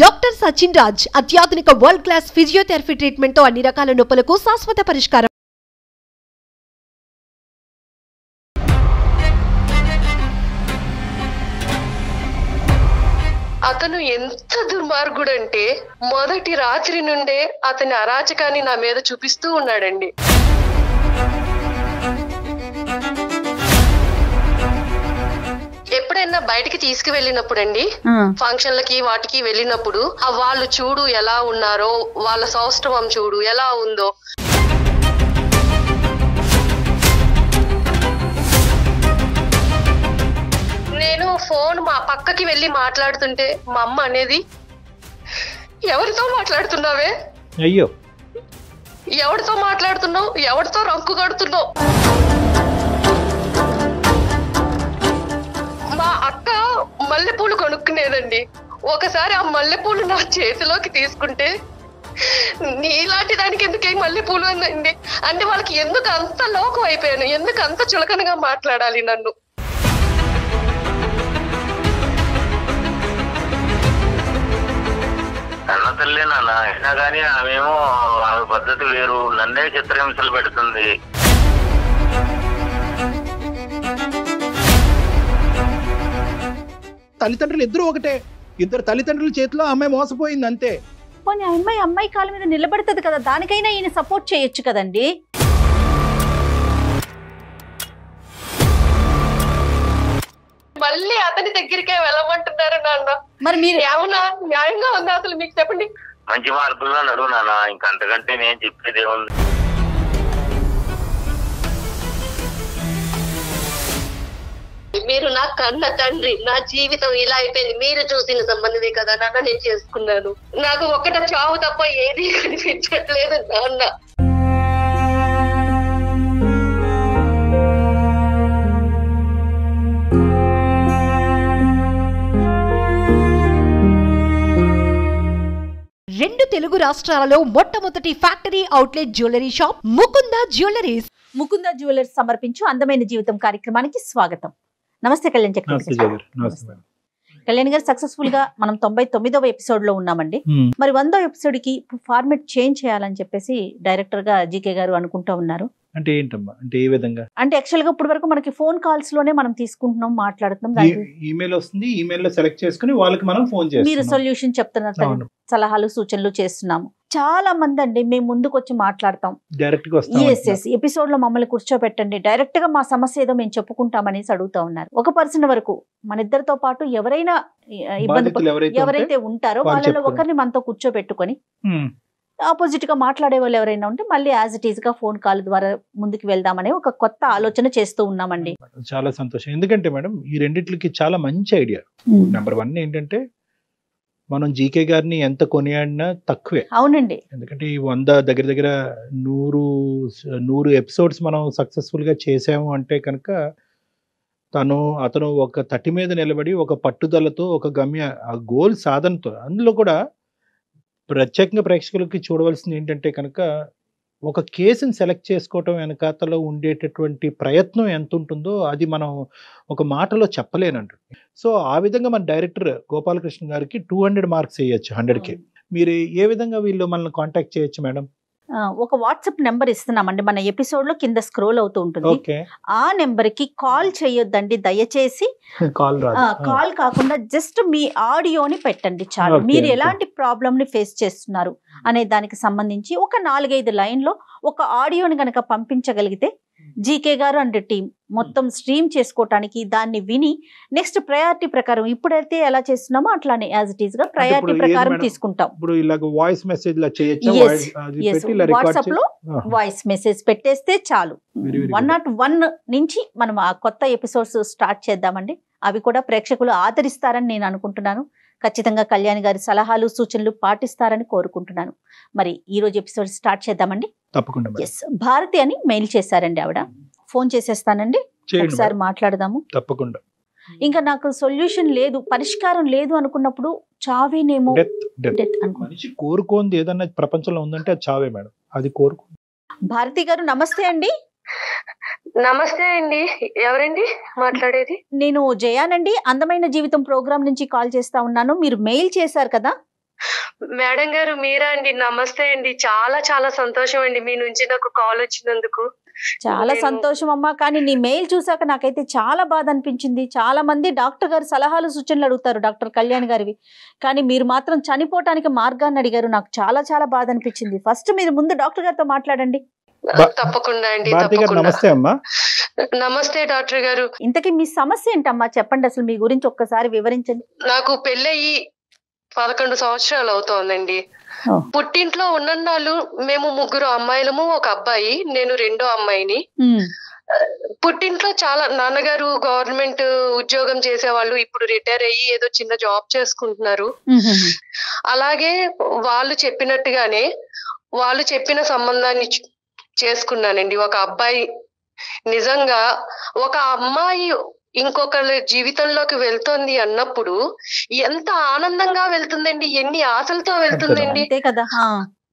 Doctor Sachin Raj అత్యాధునిక world class physiotherapy treatment తో అన్ని రకాల నొప్పులకు శాశ్వత పరిష్కారం. అతను ఎంత దుర్మార్గుడంటే మొదటి రాత్రి నుండే అతని అరాచకాన్ని నా మీద చూపిస్తూ ఉన్నాడండి. ఎప్పుడైనా బయటికి తీసుకువెళ్ళినప్పుడు అండి, ఫంక్షన్లకి వాటికి వెళ్ళినప్పుడు వాళ్ళు చూడు ఎలా ఉన్నారో, వాళ్ళ సౌష్ఠవం చూడు ఎలా ఉందో. నేను ఫోన్ మా పక్కకి వెళ్ళి మాట్లాడుతుంటే మా అమ్మ అనేది, ఎవరితో మాట్లాడుతున్నావే, అయ్యో ఎవరితో మాట్లాడుతున్నావు, ఎవరితో రంకు కడుతున్నావు. మా అక్క మల్లెపూలు కొనుక్కునేదండి. ఒకసారి ఆ మల్లెపూలు నా చేతిలోకి తీసుకుంటే, నీలాంటి దానికి ఎందుకే మల్లెపూలు అందండి అంటే, వాళ్ళకి ఎందుకు అంత లోకం అయిపోయాను, ఎందుకు అంత చులకనగా మాట్లాడాలి నన్ను. అన్న తల్లి నాన్న అయినా కానీ ఆమెమో ఆమె పద్ధతి వేరు, నన్నే చిత్రహింసలు పెడుతుంది. తల్లిదండ్రులు ఇద్దరు ఒకటే, ఇద్దరు తల్లిదండ్రుల చేతిలో అమ్మాయి మోసపోయింది అంతే. పోనీ అమ్మాయి కాళ్ళ మీద నిలబడుతుంది కదా, దానికైనా ఈయన సపోర్ట్ చేయొచ్చు కదండి. మళ్ళీ అతని దగ్గరికే వెళ్ళమంటున్నారు నాన్న. మరి మీరు ఏమన్నా న్యాయంగా ఉందా అసలు మీకు చెప్పండి. మంచి మార్పుల్లో నడువు నాన్న, ఇంకంతకంటే నేను చెప్పేది ఏముంది. మీరు నా కన్న తండ్రి, నా జీవితం ఇలా అయిపోయింది మీరు చూసిన సంబంధమే కదా నాన్న నేను చేసుకున్నాను. నాకు ఒక్కట చావు తప్ప ఏది కనిపించట్లేదు నాన్న. రెండు తెలుగు రాష్ట్రాలలో మొట్టమొదటి factory outlet jewellery shop Mukunda jewelleries. Mukunda jewellers సమర్పించు అందమైన జీవితం కార్యక్రమానికి స్వాగతం. నమస్తే కళ్యాణ్ చక్రవర్తి. కళ్యాణ్ గారు, సక్సెస్ఫుల్ గా మనం 99వ ఎపిసోడ్ లో ఉన్నామండి. మరి 100వ ఎపిసోడ్ కి ఫార్మెట్ చేంజ్ చేయాలని చెప్పేసి డైరెక్టర్ గా జీకే గారు అనుకుంటా ఉన్నారు. అంటే ఏంటమ్మా, అంటే ఏ విధంగా అంటే యాక్చువల్ గా ఇప్పటి వరకు మనకి ఫోన్ కాల్స్ లోనే మనం తీసుకుంటున్నాం, మాట్లాడుతున్నాం. ఈమెయిల్ వస్తుంది, ఈమెయిల్ లో సెలెక్ట్ చేసుకుని వాళ్ళకి మనం ఫోన్ చేస్తాం. మీరు సొల్యూషన్ చెప్తున్నారు, సలహాలు సూచనలు చేస్తున్నాము. చాలా మంది అండి మేము ముందుకు వచ్చి మాట్లాడతాం, డైరెక్ట్ గా వస్తాం, ఎపిసోడ్ లో మమ్మల్ని కూర్చోబెట్టండి, డైరెక్ట్ గా మా సమస్య ఏదో మేము చెప్పుకుంటామనేసి అడుగుతా ఉన్నారు. ఒక పర్సన్ వరకు మన ఇద్దరితో పాటు ఎవరైనా ఇబ్బంది ఎవరైతే ఉంటారో వాళ్ళలో ఒకరిని మనతో కూర్చోబెట్టుకొని ఆపోజిట్ గా మాట్లాడే వాళ్ళు ఎవరైనా ఉంటే మళ్ళీ యాజ్ ఇట్ ఈజ్ గా ఫోన్ కాల్ ద్వారా ముందుకు వెళ్దామనే ఒక కొత్త ఆలోచన చేస్తూ ఉన్నామండి. చాలా సంతోషం. ఎందుకంటే మేడం ఈ రెండిట్లకి చాలా మంచి ఐడియా. నెంబర్ 1 ఏంటంటే, మనం జీకే గారిని ఎంత కొనియాడినా తక్కువే. అవునండి. ఎందుకంటే ఈ 100 దగ్గర 100 ఎపిసోడ్స్ మనం సక్సెస్ఫుల్ గా చేసాము అంటే కనుక, అతను ఒక తట్టి మీద నిలబడి ఒక పట్టుదలతో ఒక ఆ గోల్ సాధనతో, అందులో కూడా ప్రత్యేకంగా ప్రేక్షకులకి చూడవలసింది ఏంటంటే కనుక, ఒక కేసుని సెలెక్ట్ చేసుకోవటం వెనకాతలో ఉండేటటువంటి ప్రయత్నం ఎంత ఉంటుందో అది మనం ఒక మాటలో చెప్పలేనండి. సో ఆ విధంగా మన డైరెక్టర్ గోపాలకృష్ణ గారికి 200 మార్క్స్ వేయచ్చు 100కి. మీరు ఏ విధంగా వీళ్ళు మనల్ని కాంటాక్ట్ చేయొచ్చు మేడం? ఒక వాట్సాప్ నెంబర్ ఇస్తున్నామండి, మన ఎపిసోడ్ లో కింద స్క్రోల్ అవుతూ ఉంటుంది. ఆ నెంబర్ కి కాల్ చేయొద్దండి దయచేసి. కాల్ కాకుండా జస్ట్ మీ ఆడియోని పెట్టండి చాలు. మీరు ఎలాంటి ప్రాబ్లమ్ ని ఫేస్ చేస్తున్నారు అనే దానికి సంబంధించి ఒక 4-5 లైన్లో ఒక ఆడియోని కనుక పంపించగలిగితే జీకే గారు అండ్ టీం మొత్తం స్ట్రీమ్ చేసుకోవటానికి, దాన్ని విని నెక్స్ట్ ప్రయారిటీ ప్రకారం ఇప్పుడైతే ఎలా చేస్తున్నామో అట్లానే యాజ్ ఇట్ ఈస్ గా ప్రయారిటీ ప్రకారం తీసుకుంటాం. వాట్సాప్ లో వాయిస్ మెసేజ్ పెట్టేస్తే చాలు. 101 నుంచి మనం ఆ కొత్త ఎపిసోడ్స్ స్టార్ట్ చేద్దామండి. అవి కూడా ప్రేక్షకులు ఆదరిస్తారని నేను అనుకుంటున్నాను. ఖచ్చితంగా కళ్యాణ్ గారి సలహాలు సూచనలు పాటిస్తారని కోరుకుంటున్నాను. మరి ఈ రోజు ఎపిసోడ్ స్టార్ట్ చేద్దామండి. తప్పకుండా. భారతి అని మెయిల్ చేశారండి ఆవిడ. ఫోన్ చేసేస్తానండి, ఒకసారి మాట్లాడదాము. తప్పకుండా. ఇంకా నాకు సొల్యూషన్ లేదు, పరిష్కారం లేదు అనుకున్నప్పుడు చావేనేమో. మనిషి కోరుకోంది ఏదన్నా ప్రపంచంలో ఉందంటే అది చావే మేడం. అది కోరుకో. భారతి గారు నమస్తే అండి. నమస్తే అండి, ఎవరండి మాట్లాడేది? నేను జయానండి, అందమైన జీవితం ప్రోగ్రామ్ నుంచి కాల్ చేస్తా ఉన్నాను. మీరు మెయిల్ చేశారు కదా. మేడం గారు మీరా అండి? నమస్తే అండి. చాలా చాలా సంతోషం అండి మీ నుంచి నాకు కాల్ వచ్చినందుకు. చాలా సంతోషం అమ్మా. కానీ నీ మెయిల్ చూసాక నాకైతే చాలా బాధ అనిపించింది. చాలా మంది డాక్టర్ గారు సలహాలు సూచనలు అడుగుతారు డాక్టర్ కళ్యాణ్ గారివి, కానీ మీరు మాత్రం చనిపోవటానికి మార్గాన్ని అడిగారు. నాకు చాలా చాలా బాధ అనిపించింది. ఫస్ట్ మీరు ముందు డాక్టర్ గారితో మాట్లాడండి. తప్పకుండా అండి. నమస్తే అమ్మా. నమస్తే డాక్టర్ గారు. ఇంతకీ మీ సమస్య ఏంటమ్మా? చెప్పండి, అసలు మీ గురించి ఒక్కసారి వివరించండి. నాకు పెళ్ళయి 11 సంవత్సరాలు అవుతోందండి. పుట్టింట్లో ఉన్నన్నాళ్ళు మేము 3 అమ్మాయిలము, 1 అబ్బాయి. నేను 2వ అమ్మాయిని. పుట్టింట్లో చాలా నాన్నగారు గవర్నమెంట్ ఉద్యోగం చేసేవాళ్ళు. ఇప్పుడు రిటైర్ అయ్యి ఏదో చిన్న జాబ్ చేసుకుంటున్నారు. అలాగే వాళ్ళు చెప్పినట్టుగానే వాళ్ళు చెప్పిన సంబంధాన్ని చేసుకున్నానండి. 1 అబ్బాయి. నిజంగా ఒక అమ్మాయి ఇంకొకరి జీవితంలోకి వెళ్తుంది అన్నప్పుడు ఎంత ఆనందంగా వెళ్తుందండి, ఎన్ని ఆశలతో వెళ్తుందండి.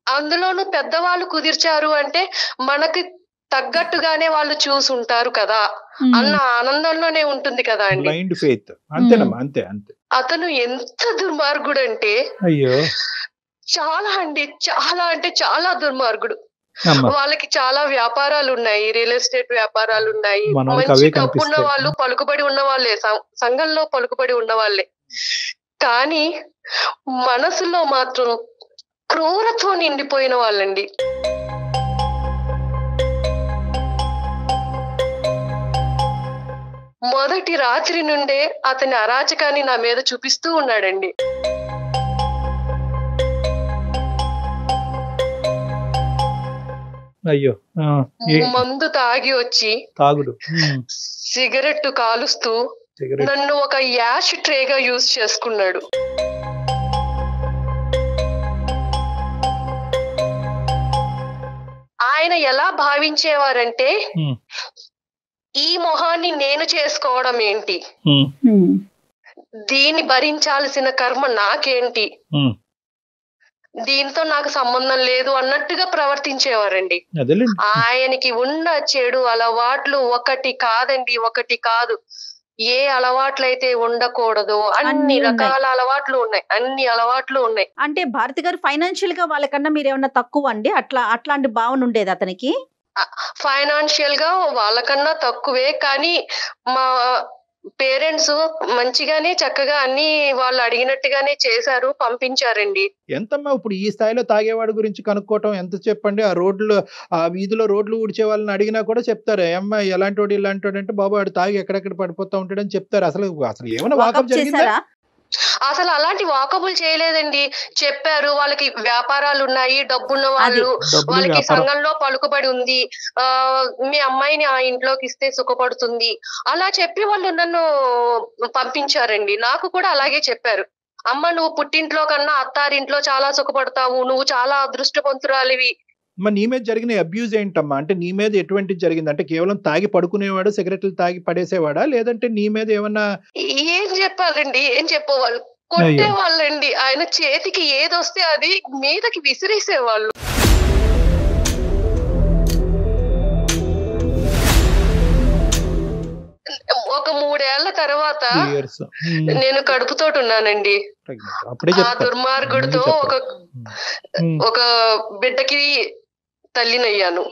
అందులోనూ పెద్దవాళ్ళు కుదిర్చారు అంటే మనకి తగ్గట్టుగానే వాళ్ళు చూసుంటారు కదా అన్న ఆనందంలోనే ఉంటుంది కదా అండి. అతను ఎంత దుర్మార్గుడు అంటే చాలా అండి, చాలా అంటే చాలా దుర్మార్గుడు. వాళ్ళకి చాలా వ్యాపారాలు ఉన్నాయి, రియల్ ఎస్టేట్ వ్యాపారాలు ఉన్నాయి. మంచి డబ్బున్న వాళ్ళు, పలుకుబడి ఉన్న వాళ్ళే, సంఘంలో పలుకుబడి ఉన్న వాళ్ళే. కానీ మనసులో మాత్రం క్రూరత్వం నిండిపోయిన వాళ్ళండి. మొదటి రాత్రి నుండే అతని అరాచకాన్ని నా మీద చూపిస్తూ ఉన్నాడండి. అయ్యో, మందు తాగి వచ్చి తాగుడు, సిగరెట్ కాలుస్తూ నన్ను ఒక యాష్ ట్రేగా యూజ్ చేసుకున్నాడు. ఆయన ఎలా భావించేవారంటే ఈ మొహాన్ని నేను చేసుకోవడం ఏంటి, దీన్ని భరించాల్సిన కర్మ నాకేంటి, దీంతో నాకు సంబంధం లేదు అన్నట్టుగా ప్రవర్తించేవారండి. ఆయనకి ఉన్న చెడు అలవాట్లు ఒకటి కాదండి, ఒకటి కాదు. ఏ అలవాట్లయితే ఉండకూడదు అన్ని రకాల అలవాట్లు ఉన్నాయి, అన్ని అలవాట్లు ఉన్నాయి. అంటే భారతి గారు ఫైనాన్షియల్ గా వాళ్ళకన్నా మీరు ఏమన్నా తక్కువ అండి? అట్లాంటి భావన ఉండేది అతనికి? ఫైనాన్షియల్ గా వాళ్ళకన్నా తక్కువే, కానీ మా పేరెంట్స్ మంచిగానే చక్కగా అన్ని వాళ్ళు అడిగినట్టుగానే చేశారు, పంపించారండి. ఎంతమ్మా ఇప్పుడు ఈ స్థాయిలో తాగేవాడి గురించి కనుక్కోవటం ఎంత చెప్పండి. ఆ వీధిలో రోడ్లు ఊడ్చే వాళ్ళని అడిగినా కూడా చెప్తారు, అమ్మా ఎలాంటి వాడు ఇలాంటి వాడు అంటే బాబు వాడు తాగి ఎక్కడెక్కడ పడిపోతా ఉంటాడని చెప్తారు. అసలు ఏమైనా వాకప్ జరిగిందా? అసలు అలాంటి వాకబుల్ చేయలేదండి. చెప్పారు వాళ్ళకి వ్యాపారాలు ఉన్నాయి, డబ్బున్న వాళ్ళు, వాళ్ళకి సంఘంలో పలుకుబడి ఉంది, మీ అమ్మాయిని ఆ ఇంట్లోకి ఇస్తే సుఖపడుతుంది అలా చెప్పి వాళ్ళు నన్ను పంపించారండి. నాకు కూడా అలాగే చెప్పారు, అమ్మ నువ్వు పుట్టింట్లో కన్నా అత్తారింట్లో చాలా సుఖపడతావు, నువ్వు చాలా అదృష్టవంతురాలివి. మరి నీ మీద జరిగిన అబ్యూజ్ ఏంటమ్మా? అంటే నీ మీద ఎటువంటి జరిగింది? అంటే కేవలం తాగి పడుకునేవాడు, సిగరెట్లు తాగి పడేసేవాడా, లేదంటే నీ మీద ఏమన్నా? ఏం చెప్పాలండి, ఏం చెప్పేవాళ్ళు, కొట్టేవాళ్ళండి. ఆయన చేతికి ఏదొస్తే అది మీదకి విసిరేసేవాళ్ళు. ఒక 3 ఏళ్ల తర్వాత నేను కడుపుతోటి ఉన్నానండి. ఆ దుర్మార్గుడితో ఒక బిడ్డకి తల్లినయ్యాను.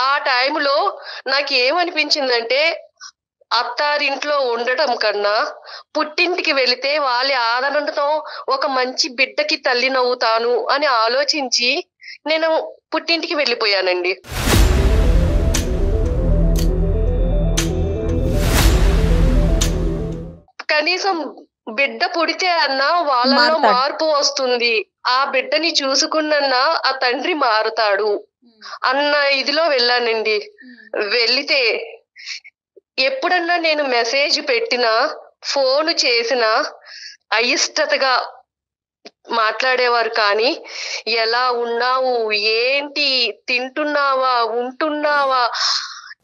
ఆ టైంలో నాకు ఏమనిపించిందంటే అత్తారింట్లో ఉండటం కన్నా పుట్టింటికి వెళితే వాళ్ళ ఆదరణతో ఒక మంచి బిడ్డకి తల్లినవుతాను అని ఆలోచించి నేను పుట్టింటికి వెళ్ళిపోయానండి. కనీసం బిడ్డ పుడితే అన్నా వాళ్ళలో మార్పు వస్తుంది, ఆ బిడ్డని చూసుకున్నా ఆ తండ్రి మారుతాడు అన్న ఇదిలో వెళ్ళానండి. వెళితే ఎప్పుడన్నా నేను మెసేజ్ పెట్టినా, ఫోన్ చేసినా అయిష్టతగా మాట్లాడేవారు. కానీ ఎలా ఉన్నావు, ఏంటి, తింటున్నావా, ఉంటున్నావా,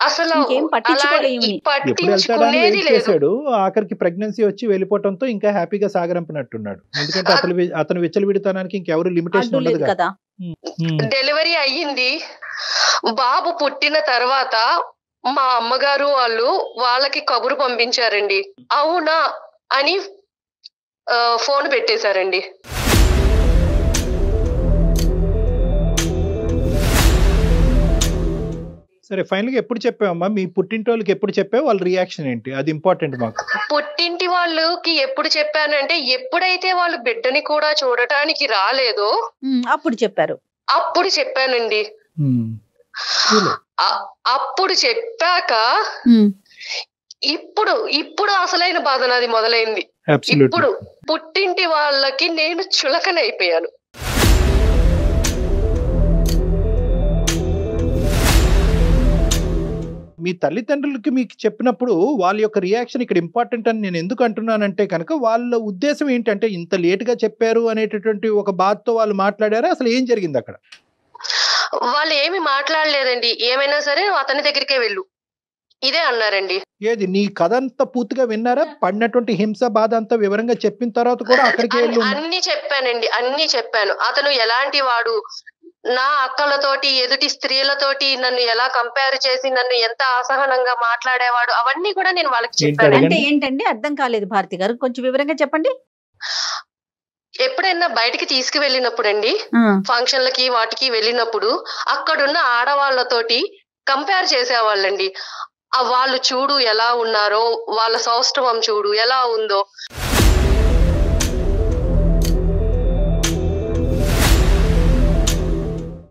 అసలు పట్టించుకునేది లేదు. ఆఖరికి ప్రెగ్నెన్సీ వచ్చి వెళ్ళిపోవడంతో ఇంకా హ్యాపీగా సాగరంపినట్టున్నాడు. ఎందుకంటే అతను విచ్చలవిడితనానికి ఇంకెవరు లిమిటేషన్ ఉండదు కదా. డెలివరీ అయ్యింది. బాబు పుట్టిన తర్వాత మా అమ్మగారు వాళ్ళకి కబురు పంపించారండి. అవునా అని ఫోన్ పెట్టేశారండి. సరే ఫైనల్ గా ఎప్పుడు చెప్పావమ్మా? మీ పుట్టింటి వాళ్ళకి ఎప్పుడు చెప్పావు? వాళ్ళ రియాక్షన్ ఏంటి? అది ఇంపార్టెంట్ మాకు. పుట్టింటి వాళ్ళకి ఎప్పుడు చెప్పానంటే, ఎప్పుడైతే వాళ్ళు బిడ్డని కూడా చూడటానికి రాలేదో అప్పుడు చెప్పారు. అప్పుడు చెప్పానండి. అప్పుడు చెప్పాక ఇప్పుడు అసలైన బాధ నాది మొదలైంది. ఇప్పుడు పుట్టింటి వాళ్ళకి నేను చులకనైపోయాను. మీ తల్లిదండ్రులకి మీకు చెప్పినప్పుడు వాళ్ళ యొక్క రియాక్షన్ ఇక్కడ ఇంపార్టెంట్ అని నేను ఎందుకు అంటున్నానంటే కనుక, వాళ్ళ ఉద్దేశం ఏంటంటే ఇంత లేట్ గా చెప్పారు అనేటటువంటి ఒక బాధతో వాళ్ళు మాట్లాడారా? అసలు ఏం జరిగింది అక్కడ? వాళ్ళు ఏమి మాట్లాడలేదండి. ఏమైనా సరే అతని దగ్గరికే వెళ్ళు ఇదే అన్నారండి. ఏది నీ కథ అంతా పూర్తిగా విన్నారా? పడినటువంటి హింస బాధ అంతా వివరంగా చెప్పిన తర్వాత కూడా అక్కడికి అన్ని చెప్పానండి, అన్ని చెప్పాను. అతను ఎలాంటి వాడు, నా అక్కలతోటి ఎదుటి స్త్రీలతోటి నన్ను ఎలా కంపేర్ చేసి నన్ను ఎంత అసహనంగా మాట్లాడేవాడు, అవన్నీ కూడా నేను వాళ్ళకి చెప్పాను. అంటే ఏంటండి అర్థం కాలేదు భారతి గారు, కొంచెం వివరంగా చెప్పండి. ఎప్పుడైనా బయటికి తీసుకువెళ్ళినప్పుడు అండి, ఫంక్షన్లకి వాటికి వెళ్ళినప్పుడు అక్కడున్న ఆడవాళ్లతోటి కంపేర్ చేసేవాళ్ళండి. వాళ్ళు చూడు ఎలా ఉన్నారో, వాళ్ళ సౌష్ఠవం చూడు ఎలా ఉందో.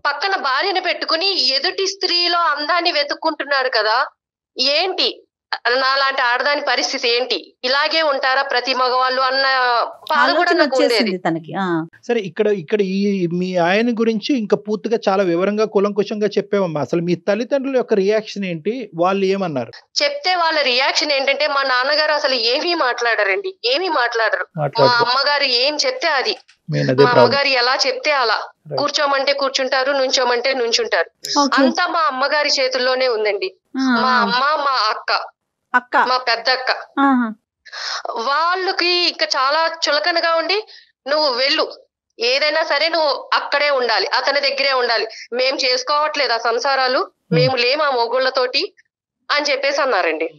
పక్కన భార్యను పెట్టుకుని ఎదుటి స్త్రీలో అందాన్ని వెతుక్కుంటున్నాడు కదా, ఏంటి నాలాంటి ఆడదాని పరిస్థితి ఏంటి, ఇలాగే ఉంటారా ప్రతి మగవాళ్ళు అన్న బాధ కూడా నాకు ఉండేది తనకి. సరే ఇక్కడ ఈ మీ ఆయన గురించి ఇంకా పూర్తిగా చాలా వివరంగా కులంకుశంగా చెప్పావమ్మా. అసలు మీ తల్లిదండ్రుల యొక్క రియాక్షన్ ఏంటి? వాళ్ళు ఏమన్నారు? చెప్తే వాళ్ళ రియాక్షన్ ఏంటంటే, మా నాన్నగారు అసలు ఏమీ మాట్లాడరండి, ఏమీ మాట్లాడరు. మా అమ్మగారు ఏం చెప్తే అది, మా అమ్మగారు ఎలా చెప్తే అలా, కూర్చోమంటే కూర్చుంటారు, నుంచోమంటే నుంచుంటారు. అంతా మా అమ్మగారి చేతుల్లోనే ఉందండి. మా అమ్మ, మా అక్క, మా పెద్ద అక్క, వాళ్ళకి ఇంకా చాలా చులకనగా ఉండి, నువ్వు వెళ్ళు, ఏదైనా సరే నువ్వు అక్కడే ఉండాలి, అతని దగ్గరే ఉండాలి, మేము చేసుకోవట్లేదు ఆ సంసారాలు, మేము లేము ఆ మొగుళ్ళతోటి అని చెప్పేసి అన్నారండి.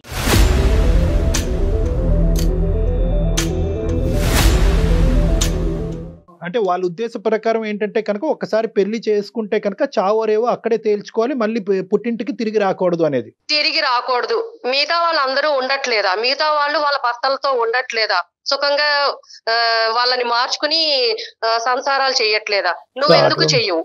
అంటే వాళ్ళ ఉద్దేశ ప్రకారం ఏంటంటే కనుక, ఒకసారి పెళ్లి చేసుకుంటే కనుక చావరేవో అక్కడే తేల్చుకోవాలి, మళ్ళీ పుట్టింటికి తిరిగి రాకూడదు అనేది. తిరిగి రాకూడదు. మిగతా వాళ్ళందరూ ఉండట్లేదా, మిగతా వాళ్ళు వాళ్ళ భర్తలతో ఉండట్లేదా, సుఖంగా వాళ్ళని మార్చుకుని సంసారాలు చెయ్యట్లేదా, నువ్వు ఎందుకు చెయ్యవు?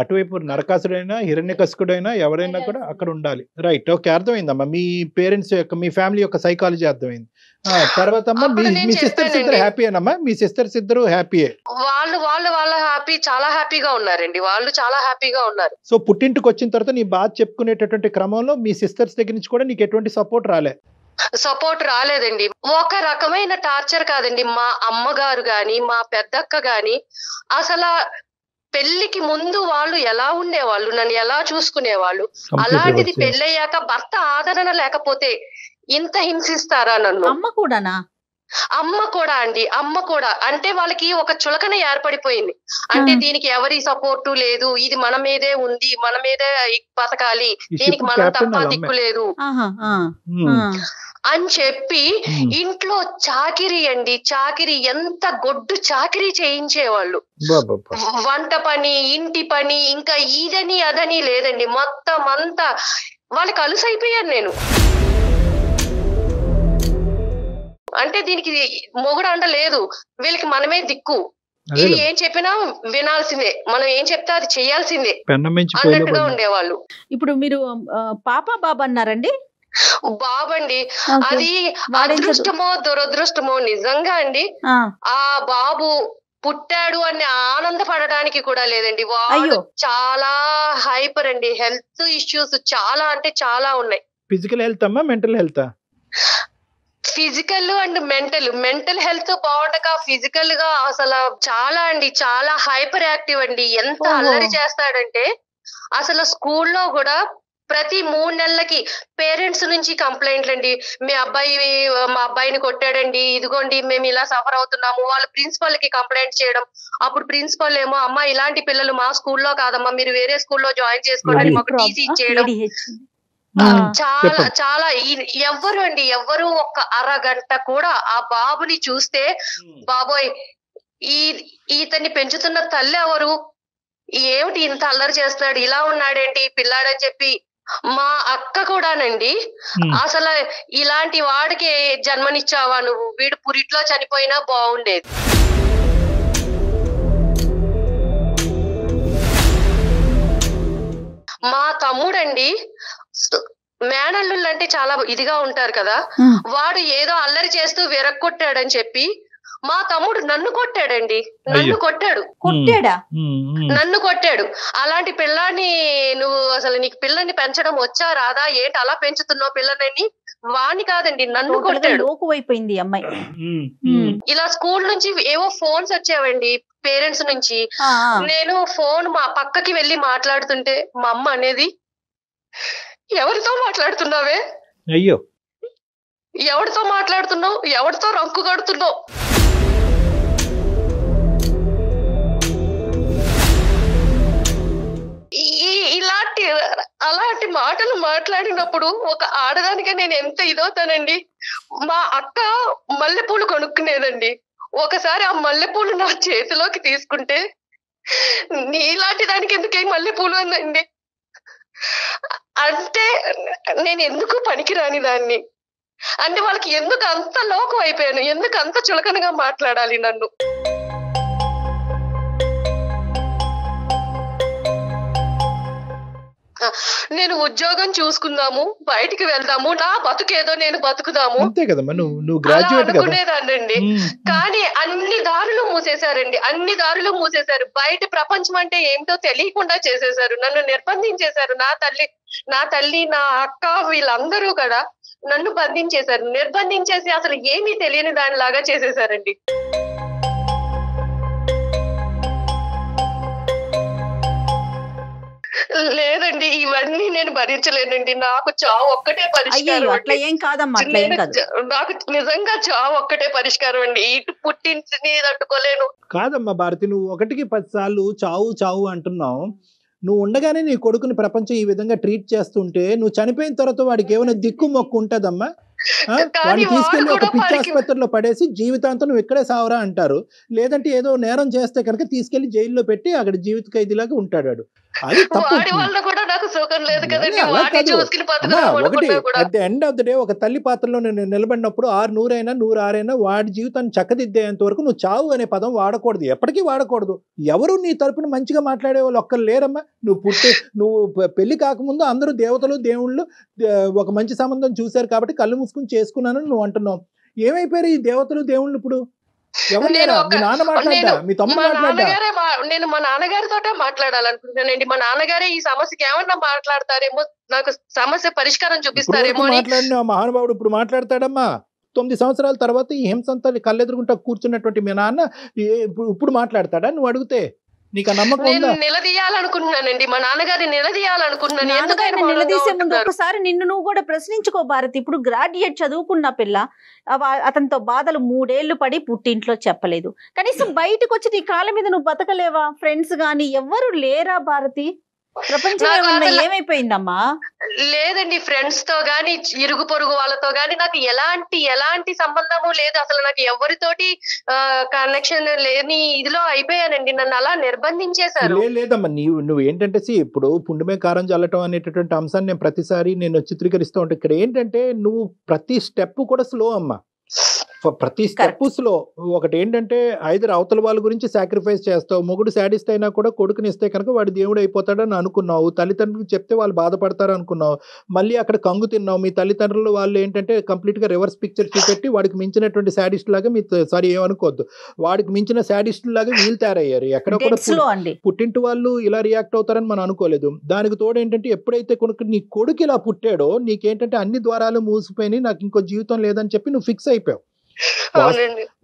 అటువైపు నరకాసుడైనా హిరణ్యకశిపుడైనా ఎవరైనా కూడా అక్కడ ఉండాలి. రైట్, ఓకే, అర్థమైందమ్మా. మీ పేరెంట్స్ యొక్క, మీ ఫ్యామిలీ యొక్క సైకాలజీ అర్థమైంది. తర్వాత అమ్మా, మీ సిస్టర్స్ ఇద్దరు హ్యాపీయేనమ్మా? మీ సిస్టర్స్ ఇద్దరు హ్యాపీయే? వాళ్ళ హ్యాపీ, చాలా హ్యాపీగా ఉన్నారండి, వాళ్ళు చాలా హ్యాపీగా ఉన్నారు. సో పుట్టింటికి వచ్చిన తర్వాత నీ బాధ చెప్పుకునేటటువంటి క్రమంలో మీ సిస్టర్స్ దగ్గర నుంచి కూడా నీకు ఎటువంటి సపోర్ట్ రాలేదండి. ఒక రకమైన టార్చర్ కాదండి. మా అమ్మగారు గాని, మా పెద్దక్క గాని, అసలు పెళ్లికి ముందు వాళ్ళు ఎలా ఉండేవాళ్ళు, నన్ను ఎలా చూసుకునేవాళ్ళు, అలాంటిది పెళ్ళయ్యాక భర్త ఆదరణ లేకపోతే ఇంత హింసిస్తారా నన్ను? అమ్మ కూడా అండి, అమ్మ కూడా. అంటే వాళ్ళకి ఒక చులకన ఏర్పడిపోయింది. అంటే దీనికి ఎవరి సపోర్టు లేదు, ఇది మన మీదే ఉంది, మన మీదే బతకాలి, దీనికి మనం తప్ప దిక్కు లేదు అని చెప్పి ఇంట్లో చాకిరీ అండి, చాకిరీ, ఎంత గొడ్డు చాకిరీ చేయించేవాళ్ళు. వంట పని, ఇంటి పని, ఇంకా ఇదని అదని లేదండి, మొత్తం అంతా వాళ్ళకి అలుసైపోయాను నేను. అంటే దీనికి మొగుడు అండ లేదు, వీళ్ళకి మనమే దిక్కు, ఇది ఏం చెప్పినా వినాల్సిందే, మనం ఏం చెప్తే అది చేయాల్సిందే అన్నట్టుగా ఉండేవాళ్ళు. ఇప్పుడు మీరు పాప బాబు అన్నారండి? బాబండి, అది అదృష్టమో దురదృష్టమో నిజంగా అండి. ఆ బాబు పుట్టాడు అని ఆనందపడడానికి కూడా లేదండి. వాడు చాలా హైపర్ అండి, హెల్త్ ఇష్యూస్ చాలా అంటే చాలా ఉన్నాయి. ఫిజికల్ హెల్త్ అమ్మా, mental health? Physical and mental health బాగుండక ఫిజికల్ గా అసలు చాలా అండి, చాలా హైపర్ యాక్టివ్ అండి. ఎంత అల్లరి చేస్తాడంటే అసలు స్కూల్లో కూడా ప్రతి 3 నెలలకి పేరెంట్స్ నుంచి కంప్లైంట్లు అండి, మా అబ్బాయిని కొట్టాడండి, ఇదిగోండి మేము ఇలా సఫర్ అవుతున్నాము. వాళ్ళు ప్రిన్సిపల్ కి కంప్లైంట్ చేయడం, అప్పుడు ప్రిన్సిపల్ ఏమో, అమ్మా ఇలాంటి పిల్లలు మా స్కూల్లో కాదమ్మా, మీరు వేరే స్కూల్లో జాయిన్ చేసుకోండి, మాకు టీసీ ఇచ్చేయడం. చాలా చాలా ఎవ్వరు ఒక అరగంట కూడా ఆ బాబుని చూస్తే, బాబోయ్ ఈతన్ని పెంచుతున్న తల్లి ఎవరు, ఏమిటి ఇంత అల్లరి చేస్తున్నాడు, ఇలా ఉన్నాడేంటి పిల్లాడని చెప్పి మా అక్క కూడానండి అసలు ఇలాంటి వాడికి జన్మనిచ్చావా నువ్వు, వీడు పురిట్లో చనిపోయినా బాగుండేది. మా తమ్ముడండి మేనల్లుళ్ళు అంటే చాలా ఇదిగా ఉంటారు కదా, వాడు ఏదో అల్లరి చేస్తూ విరక్కొట్టాడని చెప్పి మా తమ్ముడు నన్ను కొట్టాడండి. నన్ను కొట్టాడు. అలాంటి పిల్లాన్ని నువ్వు అసలు నీకు పిల్లని పెంచడం వచ్చా రాదా, ఏంటి అలా పెంచుతున్నావు పిల్లని, వాణ్ణి కాదండి నన్ను కొట్టాడు. అయిపోయింది అమ్మాయి. ఇలా స్కూల్ నుంచి ఏవో ఫోన్స్ వచ్చావండి పేరెంట్స్ నుంచి. నేను ఫోన్ మా పక్కకి వెళ్ళి మాట్లాడుతుంటే మా అమ్మ అనేది, ఎవరితో మాట్లాడుతున్నావే, అయ్యో ఎవరితో మాట్లాడుతున్నావు, ఎవరితో రంకు కడుతున్నావు. అలాంటి మాటలు మాట్లాడినప్పుడు ఒక ఆడదానిగా నేను ఎంత ఇదవుతానండి. మా అక్క మల్లెపూలు కొనుక్కునేదండి. ఒకసారి ఆ మల్లెపూలు నా చేతిలోకి తీసుకుంటే, నీలాంటి దానికి ఎందుకే మల్లెపూలు అందండి. అంటే నేను ఎందుకు పనికిరాని దాన్ని, అంటే వాళ్ళకి ఎందుకు అంత లోకం అయిపోయాను, ఎందుకు అంత చులకనగా మాట్లాడాలి నన్ను. నేను ఉద్యోగం చూసుకుందాము, బయటికి వెళ్దాము, నా బతుకేదో నేను బతుకుదాము అనుకునేదాన్నండి. కానీ అన్ని దారులు మూసేశారండి, అన్ని దారులు మూసేశారు. బయట ప్రపంచం అంటే ఏమిటో తెలియకుండా చేసేశారు, నన్ను నిర్బంధించేశారు. నా తల్లి నా అక్క వీళ్ళందరూ కూడా నన్ను బంధించేశారు. నిర్బంధించేసి అసలు ఏమీ తెలియని దానిలాగా చేసేశారండి. లేదండి, ఇవన్నీ నేను భరించలేనండి. నాకు చావు ఒక్కటే పరిష్కారం. నాకు నిజంగా చావు ఒక్కటే పరిష్కారం అండి. ఇటు పుట్టింటిని తట్టుకోలేను. కాదమ్మా భారతి, నువ్వు 1కి 10 సార్లు చావు చావు అంటున్నావు. నువ్వు ఉండగానే నీ కొడుకుని ప్రపంచం ఈ విధంగా ట్రీట్ చేస్తుంటే, నువ్వు చనిపోయిన తర్వాత వాడికి ఏమైనా దిక్కు మొక్కు ఉంటదమ్మా? వాడిని తీసుకెళ్లి ఒక పిచ్చి ఆసుపత్రిలో పడేసి జీవితాంతం నువ్వు ఇక్కడే సావరా అంటారు. లేదంటే ఏదో నేరం చేస్తే కనుక తీసుకెళ్లి జైల్లో పెట్టి అక్కడ జీవిత ఖైదీలాగా ఉంటాడు. అది తప్పు. ఒకటి at the end of the day ఒక తల్లి పాత్రలో నేను నిలబడినప్పుడు 6 అయినా 106 వాడి జీవితాన్ని చక్కదిద్దేంత వరకు నువ్వు చావు అనే పదం వాడకూడదు, ఎప్పటికీ వాడకూడదు. ఎవరు నీ తరపున మంచిగా మాట్లాడే వాళ్ళు ఒక్కరు లేరమ్మా. నువ్వు పెళ్లి కాకముందు అందరూ దేవతలు దేవుళ్ళు ఒక మంచి సంబంధం చూశారు కాబట్టి కళ్ళు మూసుకుని చేసుకున్నాను నువ్వు అంటున్నావు. ఏమైపోయారు ఈ దేవతలు దేవుళ్ళు ఇప్పుడు? నేను మా నాన్నగారితో మాట్లాడాలనుకుంటున్నానండి. మా నాన్నగారే ఈ సమస్యకి ఏమన్నా మాట్లాడతారేమో, నాకు సమస్య పరిష్కారం చూపిస్తారేమో. మాట్లాడిన మహానుభావుడు ఇప్పుడు మాట్లాడతాడమ్మా. 9 సంవత్సరాల తర్వాత ఈ హింసంతా కళ్ళెదురుగుంటా కూర్చున్నటువంటి మీ నాన్న ఇప్పుడు మాట్లాడతాడా నువ్వు అడిగితే? నీకు నమ్మకం నేను నిలదీయాలనుకుంటున్నానండి, మా నాన్నగారిని నిలదీయాలనుకుంటున్నాను. నిలదీసే ముందు ఒకసారి నిన్ను నువ్వు కూడా ప్రశ్నించుకో భారతి. ఇప్పుడు గ్రాడ్యుయేట్ చదువుకున్న పిల్ల, అతనితో బాధలు 3 ఏళ్లు పడి పుట్టింట్లో చెప్పలేదు. కనీసం బయటకు వచ్చి నీ కాళ్ళ మీద నువ్వు బతకలేవా? ఫ్రెండ్స్ గాని ఎవ్వరు లేరా భారతి? ప్రపంచంలో ఏమైపోయిందమ్మా? లేదండి, ఫ్రెండ్స్ తో గాని ఇరుగు పొరుగు వాళ్ళతో గాని నాకు ఎలాంటి సంబంధము లేదు. అసలు నాకు ఎవరితోటి కనెక్షన్ లేని ఇదిలో అయిపోయానండి. నన్ను అలా నిర్బంధించేశారు. లేదమ్మా, నువ్వు ఏంటంటే ఇప్పుడు పుండుమే కారం చల్లటం అనేటటువంటి అంశాన్ని నేను ప్రతిసారి నేను చిత్రీకరిస్తూ ఉంటాను. ఇక్కడ ఏంటంటే నువ్వు ప్రతి స్టెప్ కూడా స్లో అమ్మా, ప్రతి స్టెప్ స్లో. ఒకటి ఏంటంటే ఐదర్ అవతల వాళ్ళ గురించి సాక్రిఫైస్ చేస్తావు. మొగుడు శాడిస్ట్ అయినా కూడా కొడుకుని ఇస్తే కనుక వాడు దేవుడు అయిపోతాడని అనుకున్నావు. తల్లిదండ్రులకు చెప్తే వాళ్ళు బాధపడతారు అనుకున్నావు. మళ్ళీ అక్కడ కంగు తిన్నావు. మీ తల్లిదండ్రులు వాళ్ళు ఏంటంటే కంప్లీట్ గా రివర్స్ పిక్చర్ చూపెట్టి వాడికి మించినటువంటి శాడిస్ట్ లాగా ఏమనుకోవద్దు, వాడికి మించిన శాడిస్ట్ లాగా వీళ్ళు తయారయ్యారు. ఎక్కడ కూడా పుట్టింటి వాళ్ళు ఇలా రియాక్ట్ అవుతారని మనం అనుకోలేదు. దానికి తోడు ఏంటంటే ఎప్పుడైతే నీ కొడుకు ఇలా పుట్టాడో నీకేంటంటే అన్ని ద్వారాలు మూసిపోయినాయి, నాకు ఇంకో జీవితం లేదని చెప్పి నువ్వు ఫిక్స్ అయిపోయావు.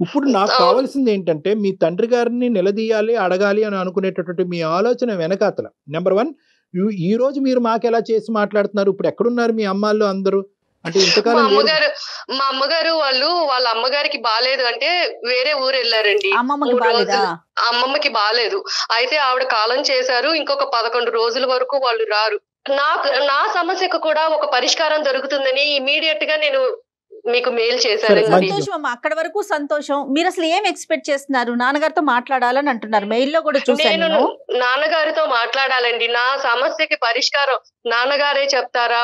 ఇప్పుడు నాకు కావాల్సింది ఏంటంటే మీ తండ్రి గారిని నిలదీయాలి, అడగాలి అని అనుకునేటటువంటి మీ ఆలోచన వెనకాతల నెంబర్ 1, ఈ రోజు మీరు మాకు ఎలా చేసి మాట్లాడుతున్నారు? ఇప్పుడు ఎక్కడున్నారు మీ అమ్మాళ్ళు అందరూ? అంటే ఇంతకాలం మా అమ్మగారు వాళ్ళ అమ్మగారికి బాలేదు అంటే వేరే ఊరు వెళ్ళారండి. అమ్మమ్మకి బాలేదు, అయితే ఆవిడ కాలం చేశారు. ఇంకొక 11 రోజుల వరకు వాళ్ళు రారు. నా సమస్యకు కూడా ఒక పరిష్కారం దొరుకుతుందని ఇమీడియట్ గా నేను మీకు మెయిల్ చేశానండి. సంతోషం అమ్మా, అక్కడ వరకు సంతోషం. మీరు అసలు ఏం ఎక్స్పెక్ట్ చేస్తున్నారు? నాన్నగారితో మాట్లాడాలని అంటున్నారు, మెయిల్లో కూడా చూసాను నేను నేను. నాన్నగారితో మాట్లాడాలండి. నా సమస్యకి పరిష్కారం నాన్నగారే చెప్తారా,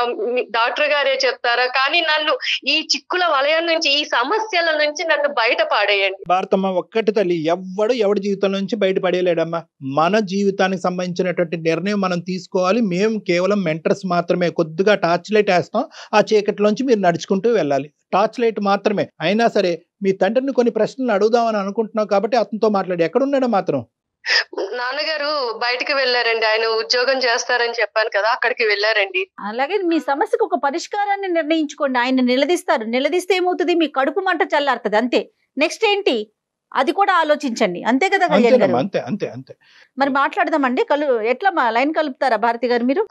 డాక్టర్ గారే చెప్తారా? కానీ నన్ను ఈ చిక్కుల వలయం నుంచి, ఈ సమస్యల నుంచి నన్ను బయట పాడేయండి. భారతమ్మ, ఒక్కటి తల్లి, ఎవడి జీవితం నుంచి బయట పడేయలేడమ్మా. మన జీవితానికి సంబంధించినటువంటి నిర్ణయం మనం తీసుకోవాలి. మేము కేవలం మెంటర్స్ మాత్రమే. కొద్దిగా టార్చ్ లైట్ వేస్తాం, ఆ చీకటిలోంచి మీరు నడుచుకుంటూ వెళ్ళాలి. టార్చ్ లైట్ మాత్రమే. అయినా సరే మీ తండ్రిని కొన్ని ప్రశ్నలు అడుగుదామని అనుకుంటున్నావు కాబట్టి అతనితో మాట్లాడి. ఎక్కడున్నాడో మాత్రం? నాన్నగారు బయటికి వెళ్ళారండి, ఆయన ఉద్యోగం చేస్తారని చెప్పాను కదా, అక్కడికి వెళ్ళారండి. అలాగే మీ సమస్యకు ఒక పరిష్కారాన్ని నిర్ణయించుకోండి. ఆయన నిలదీస్తారు. నిలదీస్తే ఏమవుతుంది? మీ కడుపు మంట చల్లారుతుంది, అంతే. నెక్స్ట్ ఏంటి అది కూడా ఆలోచించండి, అంతే కదా కళ్యాణ్ గారు? అంతే అంతే అంతే. మరి మాట్లాడదామండి. ఎట్లా లైన్ కలుపుతారా భారతి గారు మీరు?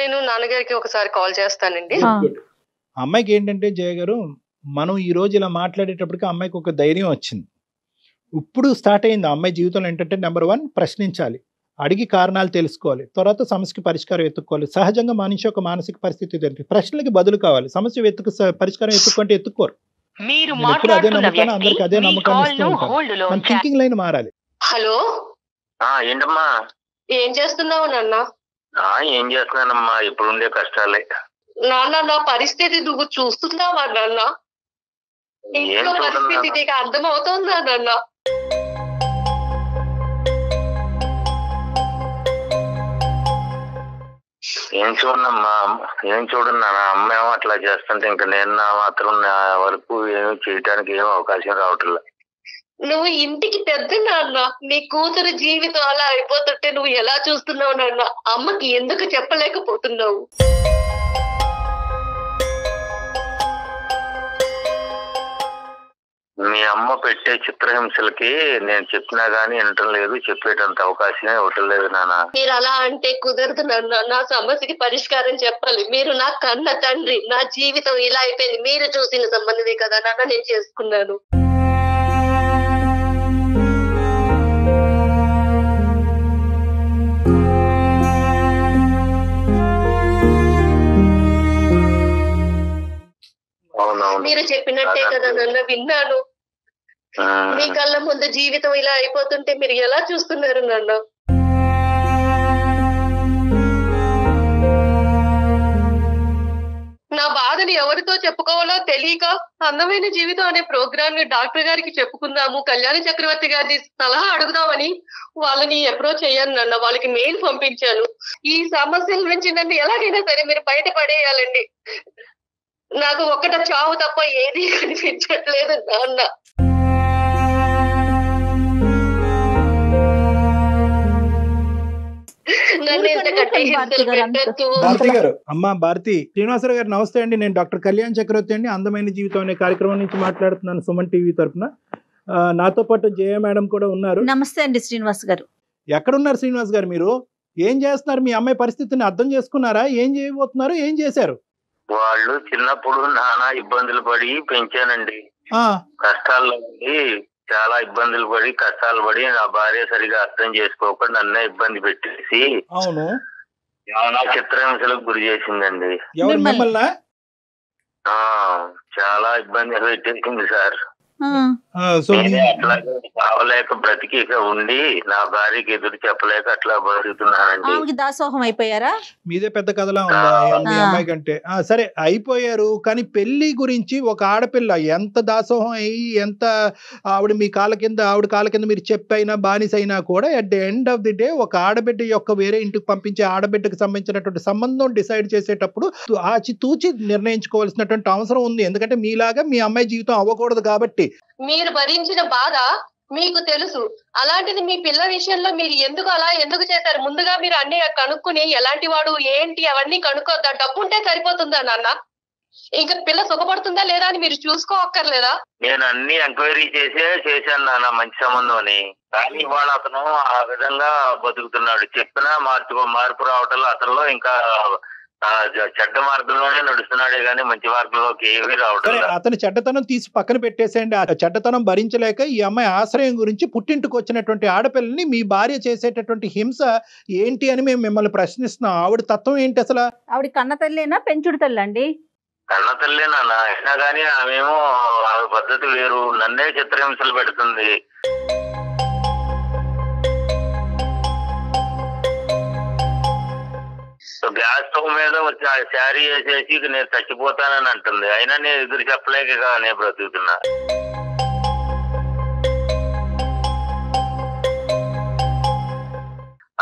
నేను నాన్నగారికి ఒకసారి కాల్ చేస్తానండి. అమ్మాయికి ఏంటంటే జయ గారు, మనం ఈ రోజు ఇలా మాట్లాడేటప్పటికి అమ్మాయికి ఒక ధైర్యం వచ్చింది. ఇప్పుడు స్టార్ట్ అయింది అమ్మాయి జీవితంలో. ఏంటంటే నెంబర్ 1, ప్రశ్నించాలి, అడిగి కారణాలు తెలుసుకోవాలి, తర్వాత సమస్యకి పరిష్కారం ఎత్తుక్కోవాలి. సహజంగా మనిషి యొక్క మానసిక పరిస్థితి తెలియదు, ప్రశ్నలకి బదులు కావాలి. సమస్య పరిష్కారం ఎత్తుక్కుంటే ఎత్తుకోరు. అదే నమ్ముతాను, అందరికి అదే నమ్మకాన్ని ఇస్తూ ఉంటాను. మన థింకింగ్ లైన్ మారాలి. హలో, ఏంటమ్మా? ఏం చేస్తున్నావు నాన్న? ఏం చేస్తున్నానమ్మా, ఇప్పుడు ఉండే కష్టాలే. నాన్న, నా పరిస్థితి నువ్వు చూస్తున్నావా నాన్న? ఇంట్లో పరిస్థితి నీకు అర్థమవుతుందా నాన్న? ఏం చూడమ్మా, ఏం చూడన్నా. అమ్మ ఏమో అట్లా చేస్తుంటే ఇంకా నేను నా మాత్రం నా వరకు ఏమి చేయడానికి ఏం అవకాశం రావట్లేదు. నువ్వు ఇంటికి పెద్ద నాన్న, నీ కూతురు జీవితం అలా అయిపోతుంటే నువ్వు ఎలా చూస్తున్నావు నాన్న? అమ్మకి ఎందుకు చెప్పలేకపోతున్నావు? మీ అమ్మ పెట్టే చిత్రహింసలకి నేను చెప్పినా గానీ వినటం లేదు, చెప్పేటంత అవకాశమే ఇవ్వటం లేదు నాన్న. మీరు అలా అంటే కుదరదు నాన్న. నా సమస్యకి పరిష్కారం చెప్పాలి. మీరు నా కన్న తండ్రి. నా జీవితం ఇలా అయిపోయింది, మీరు చూసిన సంబంధమే కదా నాన్న నేను చేసుకున్నాను. మీరు చెప్పినట్టే కదా నాన్న, విన్నాను. మీ కళ్ళ ముందు జీవితం ఇలా అయిపోతుంటే మీరు ఎలా చూస్తున్నారు నాన్న? నా బాధని ఎవరితో చెప్పుకోవాలో తెలియక అందమైన జీవితం అనే ప్రోగ్రామ్ ని డాక్టర్ గారికి చెప్పుకుందాము, కళ్యాణి చక్రవర్తి గారిని సలహా అడుగుదామని వాళ్ళని అప్రోచ్ అయ్యాను నాన్న. వాళ్ళకి మెయిల్ పంపించాను. ఈ సమస్యల నుంచి నన్ను ఎలాగైనా సరే మీరు బయట పడేయాలండి. నాకు ఒక్కట చావు తప్ప ఏది కనిపించట్లేదు నాన్న. భారతి గారు, అమ్మా భారతి, శ్రీనివాసరావు గారు నమస్తే అండి. నేను డాక్టర్ కళ్యాణ్ చక్రవర్తి అండి, అందమైన జీవితం అనే కార్యక్రమం నుంచి మాట్లాడుతున్నాను, సుమన్ టీవీ తరఫున. నాతో పాటు జయ మేడం కూడా ఉన్నారు. నమస్తే అండి శ్రీనివాస్ గారు. ఎక్కడున్నారు శ్రీనివాస్ గారు? మీరు ఏం చేస్తున్నారు? మీ అమ్మాయి పరిస్థితిని అర్థం చేసుకున్నారా? ఏం చేయబోతున్నారు? ఏం చేశారు? వాళ్ళు చిన్నప్పుడు నానా ఇబ్బందులు పడి పెంచానండి. కష్టాల్లో చాలా ఇబ్బందులు పడి కష్టాలు పడి నా భార్య సరిగా అర్థం చేసుకోకుండా నన్నే ఇబ్బంది పెట్టేసి చాలా చిత్రహింసలకు గురి చేసిందండి. చాలా ఇబ్బంది పెట్టేసింది సార్. అట్లాగే కావలేక బ్రతికి ఉండి నా భార్యకి ఎదురు చెప్పలేక అట్లా బతుకుతున్నానండి. దాసోహం అయిపోయారా? మీదే పెద్ద కథలా ఉందా మీ అమ్మాయి కంటే? సరే అయిపోయారు, కానీ పెళ్లి గురించి ఒక ఆడపిల్ల ఎంత దాసోహం అయ్యి ఎంత ఆవిడ మీ కాళ్ళ కింద మీరు చెప్పైనా బానిసైనా కూడా at the end of the day ఒక ఆడబిడ్డ యొక్క వేరే ఇంటికి పంపించే ఆడబిడ్డకు సంబంధించినటువంటి సంబంధం డిసైడ్ చేసేటప్పుడు ఆచితూచి నిర్ణయించుకోవాల్సినటువంటి అవసరం ఉంది. ఎందుకంటే మీలాగా మీ అమ్మాయి జీవితం అవ్వకూడదు కాబట్టి. మీరు భరించిన బాధ మీకు తెలుసు. అలాంటిది మీ పిల్ల విషయంలో మీరు ఎందుకు చేశారు? ముందుగా మీరు అన్ని కనుక్కుని ఎలాంటి వాడు ఏంటి అవన్నీ కనుక్కోద్దా? డబ్బు ఉంటే సరిపోతుందా నాన్న? ఇంకా పిల్ల సుఖపడుతుందా లేదా అని మీరు చూసుకోక్కర్లేదా? నేను అన్ని ఎంక్వైరీ చేశాను నాన్న, మంచి సంబంధం అని. కానీ ఇవాళ అతను ఆ విధంగా బతుకుతున్నాడు. చెప్పినా మార్పు రావటంలో అతనిలో ఇంకా చెడ్డ మార్గంలోనే నడుస్తున్నాడే గానీ మంచి మార్గంలోకి ఏమీ రావటం. అతని చెడ్డతనం తీసి పక్కన పెట్టేసేయండి. ఆ చెడ్డతనం భరించలేక ఈ అమ్మాయి ఆశ్రయం గురించి పుట్టింటికి వచ్చినటువంటి ఆడపిల్లని మీ భార్య చేసేటటువంటి హింస ఏంటి అని మేము మిమ్మల్ని ప్రశ్నిస్తున్నాం. ఆవిడ తత్వం ఏంటి అసలు? ఆవిడ కన్న తల్లేనా పెంచుడు తల్లి అండి? కన్న తల్లే నాన్న, అయినా కానీ ఆమెమో ఆమె పద్ధతి వేరు, నన్నే చిత్రహింసలు పెడుతుంది. గ్యాస్ స్టవ్ మీద శారీ వేసేసి నేను చచ్చిపోతానని అంటుంది. అయినా నేను ఎదురు చెప్పలేక నేను బ్రతుకుతున్నా.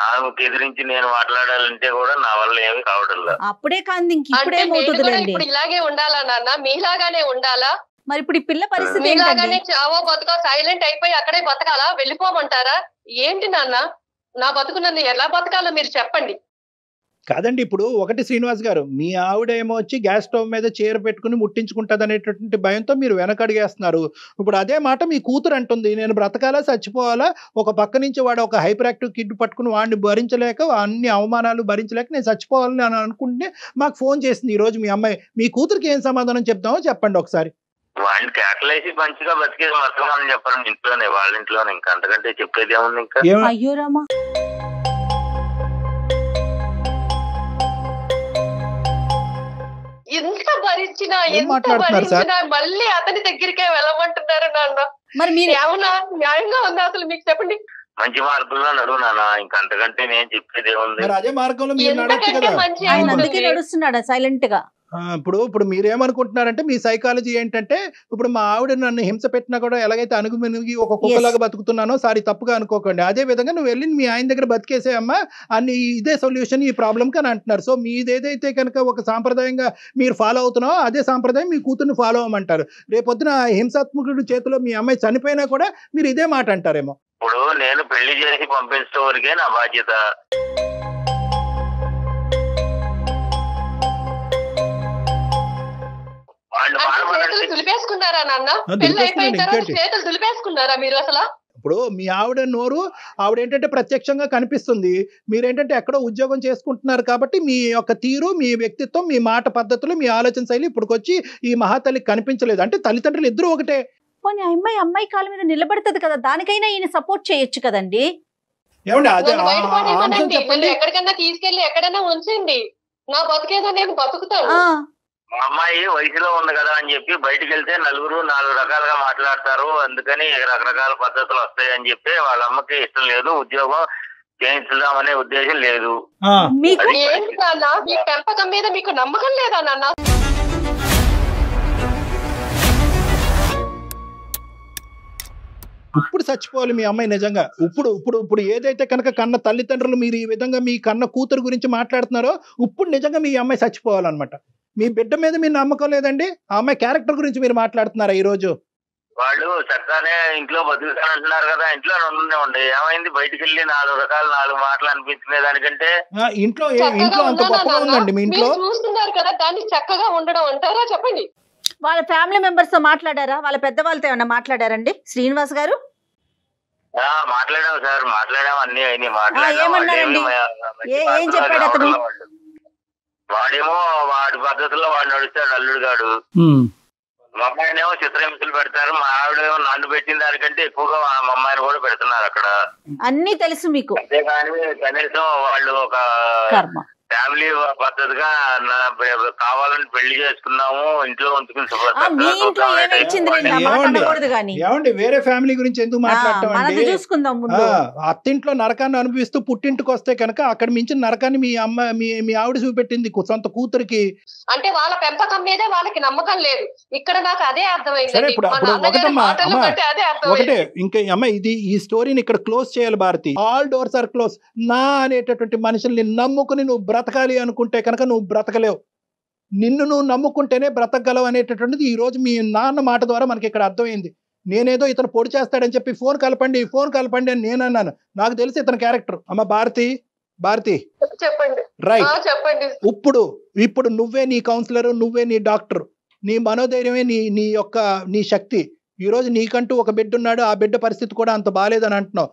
ఆమెకు ఎదిరించి నేను మాట్లాడాలంటే కూడా నా వల్ల ఏమి కావడం లేదు. అప్పుడే కాదు ఇప్పుడే ఇప్పుడు ఇలాగే ఉండాలా నాన్న? మీలాగానే ఉండాలా? మరి ఇప్పుడు ఈ పిల్ల పరిస్థితి మీలాగానే చావో బతుకో సైలెంట్ అయిపోయి అక్కడే బతకాలా? వెళ్ళిపోమంటారా ఏంటి నాన్న? నా బతుకు నన్ను ఎలా బతకాలో మీరు చెప్పండి. కాదండి, ఇప్పుడు ఒకటి శ్రీనివాస్ గారు, మీ ఆవిడ ఏమో వచ్చి గ్యాస్ స్టవ్ మీద చీర పెట్టుకుని ముట్టించుకుంటుంది అనేటటువంటి భయంతో మీరు వెనకడిగేస్తున్నారు. ఇప్పుడు అదే మాట మీ కూతురు అంటుంది, నేను బ్రతకాలా చచ్చిపోవాలా, ఒక పక్క నుంచి వాడు ఒక హైపర్ యాక్టివ్ కిడ్ పట్టుకుని వాడిని భరించలేక అన్ని అవమానాలు భరించలేక నేను చచ్చిపోవాలని అని అనుకుంటే మాకు ఫోన్ చేసింది ఈ రోజు మీ అమ్మాయి. మీ కూతురికి ఏం సమాధానం చెప్తామో చెప్పండి ఒకసారి. వాడిని కేటలేసి మంచిగా బతికేది మొత్తం చెప్పాలి ఇంట్లోనే, వాళ్ళ ఇంట్లోనే. ఇంకా అంతకంటే చెప్పేది ఏముంది ఇంకా? అయ్యో రామా, ఎంత భరించినా మళ్ళీ అతని దగ్గరికే వెళ్ళమంటున్నారు నాన్న. మరి మీరు ఏమన్నా న్యాయంగా ఉందా అసలు? మీకు చెప్పండి. మంచి మార్గంలో నడువు నాన్న, ఇంకా అంతకంటే నేను చెప్పేది ఏముంది? అదే మార్గంలో మీరు నడవచ్చు కదా. ఆయన అందుకే నడుస్తున్నాడా సైలెంట్ గా? ఇప్పుడు మీరేమనుకుంటున్నారంటే మీ సైకాలజీ ఏంటంటే, ఇప్పుడు మా ఆవిడ నన్ను హింస పెట్టినా కూడా ఎలాగైతే అణుగుమినుగి ఒక కుక్కలాగా బతుకుతున్నానో సారీ తప్పుగా అనుకోకండి, అదే విధంగా నువ్వు వెళ్ళి మీ ఆయన దగ్గర బతికేసేయమ్మా అన్ని, ఇదే సొల్యూషన్ ఈ ప్రాబ్లంకి అని అంటున్నారు. సో మీదేదైతే కనుక ఒక సాంప్రదాయంగా మీరు ఫాలో అవుతున్నావో అదే సాంప్రదాయం మీ కూతుర్ని ఫాలో అవ్వమంటారు. రేపొద్దున హింసాత్మకుడి చేతిలో మీ అమ్మాయి చనిపోయినా కూడా మీరు ఇదే మాట అంటారేమో. ఇప్పుడు నేను పెళ్లి చేసి పంపించే వరకే నా బాధ్యత. దులిపేసుకున్నారా నాన్న? పెళ్లి అయిపోయిన తర్వాత చేతులు దులిపేసుకున్నారా మీరు అసలు? ఇప్పుడు మీ ఆవిడ నోరు ఆవిడ ఏంటంటే ప్రత్యక్షంగా కనిపిస్తుంది, మీరేంటంటే ఎక్కడో ఉద్యోగం చేసుకుంటున్నారు కాబట్టి మీ యొక్క తీరు, మీ వ్యక్తిత్వం, మీ మాట పద్ధతులు, మీ ఆలోచన శైలి ఇప్పుడుకొచ్చి ఈ మహాతల్లికి కనిపించలేదు. అంటే తల్లిదండ్రులు ఇద్దరు ఒకటే. పోనీ అమ్మాయి కాళ్ళ మీద నిలబడుతుంది కదా, దానికైనా ఈయన సపోర్ట్ చేయొచ్చు కదండి. ఎక్కడికన్నా తీసుకెళ్లి ఎక్కడైనా ఉంచండి, నా బతికేదో నేను బతుకుతాను. మా అమ్మాయి వయసులో ఉంది కదా అని చెప్పి బయటకు వెళ్తే నలుగురు 4 రకాలుగా మాట్లాడతారు, అందుకని రకరకాల పద్ధతులు వస్తాయని చెప్పి వాళ్ళ అమ్మకి ఇష్టం లేదు, ఉద్యోగం చేయించుదామనే ఉద్దేశం లేదు. ఏంటి నాన్న మీ పెంపకం మీద మీకు నమ్మకం లేదా నాన్న? ఇప్పుడు చచ్చిపోవాలి మీ అమ్మాయి నిజంగా. ఇప్పుడు ఇప్పుడు ఇప్పుడు ఏదైతే కనుక కన్న తల్లిదండ్రులు మీరు ఈ విధంగా మీ కన్న కూతురు గురించి మాట్లాడుతున్నారో ఇప్పుడు నిజంగా మీ అమ్మాయి చచ్చిపోవాలన్నమాట. మీ బిడ్డ మీద మీ నమ్మకం లేదండి, ఆ అమ్మాయి క్యారెక్టర్ గురించి మీరు మాట్లాడుతున్నారా ఈ రోజు? వాళ్ళు చక్కగానే ఇంట్లో బతుకుతానంటున్నారు కదా, ఇంట్లో ఉండి ఏమైంది? బయటికి వెళ్ళి 4 రకాల 4 మాటలు అనిపించుకునే దానికంటే ఇంట్లో అంత గొప్పగా ఉందండి మీ ఇంట్లో. చూస్తున్నారు కదా, దాన్ని చక్కగా ఉండడం అంటారా? చెప్పండి. వాళ్ళ ఫ్యామిలీ మెంబర్స్ తో మాట్లాడారా? వాళ్ళ పెద్దవాళ్ళతో ఏమన్నా మాట్లాడారండి శ్రీనివాస్ గారు? మాట్లాడాము సార్, మాట్లాడాము, అన్ని అయినాయి. ఏమన్నారండి? ఏం చెప్పాడు అతను? వాడేమో వాడి పద్ధతిలో వాడు నడుస్తాడు, అల్లుడు గాడు. మా అమ్మాయినేమో చిత్రహింసలు పెడతారు, మా ఆవిడేమో నన్ను పెట్టిన దానికంటే ఎక్కువగా మా అమ్మాయిని కూడా పెడుతున్నారు అక్కడ. అన్ని తెలుసు మీకు. అంతేగాని కనీసం వాళ్ళు ఒక ఫ్యామిలీ పద్ధతిగా కావాలని పెళ్లి చేసుకున్నాము, ఇంట్లో ఉంచుకుని వేరే ఫ్యామిలీ గురించి ఎందుకు మాట్లాడతామండి? అత్తింట్లో నరకాన్ని అనుభవిస్తూ పుట్టింటికి వస్తే కనుక అక్కడ మించిన నరకాన్ని మీ ఆవిడ చూపెట్టింది సొంత కూతురికి. అంటే వాళ్ళ పెంపకం మీదే వాళ్ళకి నమ్మకం లేదు. ఇక్కడ నాకు అదే అర్థమైంది. ఒకటే ఇంకా అమ్మ, ఇది ఈ స్టోరీని ఇక్కడ క్లోజ్ చేయాలి Bharati. All doors are close. నా అనేటటువంటి మనుషుల్ని నమ్ముకుని నువ్వు బ్రతకాలి అనుకుంటే కనుక నువ్వు బ్రతకలేవు. నిన్ను నువ్వు నమ్ముకుంటేనే బ్రతకగలవు అనేటటువంటిది ఈ రోజు మీ నాన్న మాట ద్వారా మనకి ఇక్కడ అర్థమైంది. నేనేదో ఇతను పొడి చేస్తాడని చెప్పి ఫోన్ కలపండి అని నేను అన్నాను. నాకు తెలిసి ఇతని క్యారెక్టర్. అమ్మ భారతి చెప్పండి. రైట్, చెప్పండి. ఇప్పుడు నువ్వే నీ కౌన్సిలర్, నువ్వే నీ డాక్టర్, నీ మనోధైర్యమే నీ శక్తి. ఈ రోజు నీకంటూ ఒక బిడ్డ ఉన్నాడు, ఆ బిడ్డ పరిస్థితి కూడా అంత బాలేదని అంటున్నావు.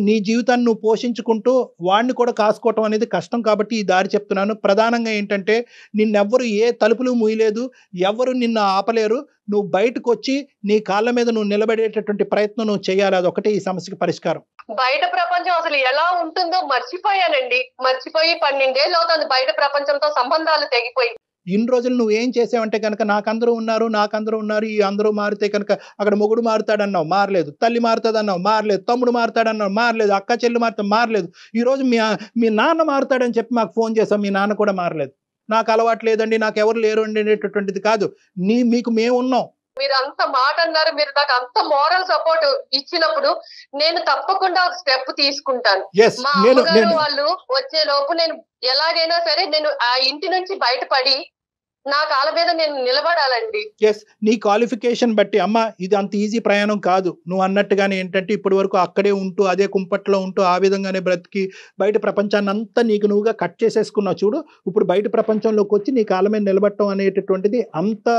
నీ జీవితాన్ని నువ్వు పోషించుకుంటూ వాడిని కూడా కాసుకోవటం అనేది కష్టం కాబట్టి ఈ దారి చెప్తున్నాను. ప్రధానంగా ఏంటంటే నిన్నెవ్వరు ఏ తలుపులు మూయలేదు, ఎవరు నిన్ను ఆపలేరు. నువ్వు బయటకు వచ్చి నీ కాళ్ళ మీద నువ్వు నిలబడేటటువంటి ప్రయత్నం నువ్వు చేయాలి. అదొకటే ఈ సమస్యకి పరిష్కారం. బయట ప్రపంచం అసలు ఎలా ఉంటుందో మర్చిపోయానండి. 12 ఏళ్ళు అవుతుంది బయట ప్రపంచంతో సంబంధాలు తెగిపోయి. ఇన్ని రోజులు నువ్వు ఏం చేసావంటే కనుక నాకందరూ ఉన్నారు, ఈ అందరూ మారితే కనుక అక్కడ మొగుడు మారుతాడన్నావు, మారలేదు. తల్లి మారుతాడన్నావు, మారలేదు. తమ్ముడు మారుతాడన్నావు, మారలేదు. అక్క చెల్లి మారుతా, మారలేదు. ఈరోజు మీ నాన్న మారుతాడని చెప్పి మాకు ఫోన్ చేసాం, మీ నాన్న కూడా మారలేదు. నాకు అలవాటు లేదండి, నాకు ఎవరు లేరు అండి అనేటటువంటిది కాదు. మీకు మేము ఉన్నాం. మీరు అంత మాట అన్నారు, మీరు నాకు అంత మోరల్ సపోర్ట్ ఇచ్చినప్పుడు నేను తప్పకుండా ఒక స్టెప్ తీసుకుంటాను. మా అమ్మగారు వాళ్ళు వచ్చే లోపు నేను ఎలాగైనా సరే నేను ఆ ఇంటి నుంచి బయటపడి నా కాళ్ళ మీద నేను నిలబడాలండి. ఎస్, నీ క్వాలిఫికేషన్ బట్టి అమ్మ ఇది అంత ఈజీ ప్రయాణం కాదు. నువ్వు అన్నట్టుగానే ఏంటంటే ఇప్పటి వరకు అక్కడే ఉంటూ అదే కుంపట్లో ఉంటూ ఆ విధంగానే బ్రతికి బయట ప్రపంచాన్ని అంతా నీకు నువ్వుగా కట్ చేసేసుకున్నావు చూడు. ఇప్పుడు బయట ప్రపంచంలోకి వచ్చి నీ కాళ్ళ మీద నిలబడటం అనేటటువంటిది అంత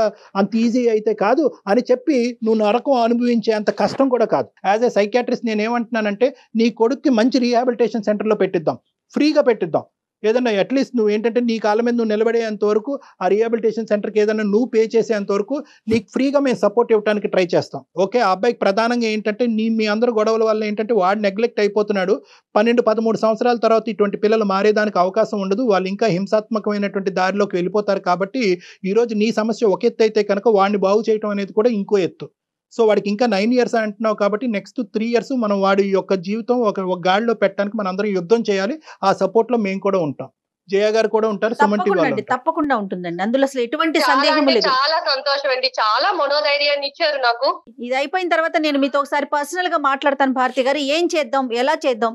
ఈజీ అయితే కాదు అని చెప్పి నువ్వు నరకం అనుభవించే అంత కష్టం కూడా కాదు. యాజ్ ఏ సైకియాట్రిస్ట్ నేను ఏమంటున్నానంటే నీ కొడుక్కి మంచి రీహాబిలిటేషన్ సెంటర్లో పెట్టిద్దాం, ఫ్రీగా పెట్టిద్దాం. ఏదన్నా అట్లీస్ట్ నువ్వు ఏంటంటే నీ కాళ్ళ మీద నువ్వు నిలబడేంత వరకు ఆ రీహాబిలిటేషన్ సెంటర్కి ఏదైనా నువ్వు పే చేసేంత వరకు నీకు ఫ్రీగా మేము సపోర్ట్ ఇవ్వడానికి ట్రై చేస్తాం. ఓకే, ఆ అబ్బాయికి ప్రధానంగా ఏంటంటే మీ అందరు గొడవల వల్ల ఏంటంటే వాడు నెగ్లెక్ట్ అయిపోతున్నాడు. 12-13 సంవత్సరాల తర్వాత ఇటువంటి పిల్లలు మారేదానికి అవకాశం ఉండదు. వాళ్ళు ఇంకా హింసాత్మకమైనటువంటి దారిలోకి వెళ్ళిపోతారు. కాబట్టి ఈరోజు నీ సమస్య ఒక ఎత్తు అయితే కనుక వాడిని బాగు చేయడం అనేది కూడా ఇంకో ఎత్తు. సో వాడికి ఇంకా 9 years అంటున్నావు కాబట్టి నెక్స్ట్ 3 years మనం వాడి యొక్క జీవితం ఒక గాడిలో పెట్టడానికి మనం అందరం యుద్ధం చేయాలి. ఆ సపోర్ట్ లో మేము కూడా ఉంటాం, జయ గారు కూడా ఉంటారు, సుమన్ టీవీ వాళ్ళు తప్పకుండా ఉంటుందండి. అందులో అసలు ఎటువంటి సందేహం లేదు. చాలా సంతోషం అండి, చాలా మనోధైర్యాన్ని ఇచ్చారు నాకు. ఇది అయిపోయిన తర్వాత నేను మీతో ఒకసారి పర్సనల్ గా మాట్లాడతాను భారతి గారు. ఏం చేద్దాం, ఎలా చేద్దాం,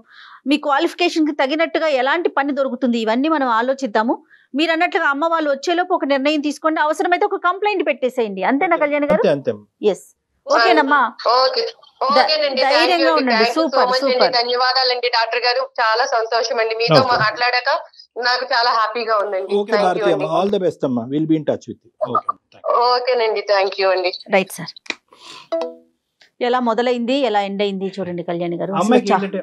మీ క్వాలిఫికేషన్ కి తగినట్టుగా ఎలాంటి పని దొరుకుతుంది, ఇవన్నీ మనం ఆలోచిద్దాము. మీరు అన్నట్లుగా అమ్మ వాళ్ళు వచ్చేలోపు ఒక నిర్ణయం తీసుకోండి, అవసరమైతే ఒక కంప్లైంట్ పెట్టేసేయండి. అంతేనా కళ్యాణ్ గారు? అంతే. ఎస్, ఓకేనమ్మా, ధైర్యంగా ఉండండి. సూపర్ సూపర్, ధన్యవాదాలండి డాక్టర్ గారు. చాలా సంతోషం అండి మీతో మాట్లాడాక, నాకు చాలా హ్యాపీగా ఉందండి. ఆల్ ది బెస్ట్ అమ్మా, will be in touch with you. ఓకేనండి, థ్యాంక్ యూ అండి. Right sir. ఎలా మొదలైంది, ఎలా ఎండ్ అయింది చూడండి కళ్యాణ్ గారు. అమ్మాయికి ఏంటంటే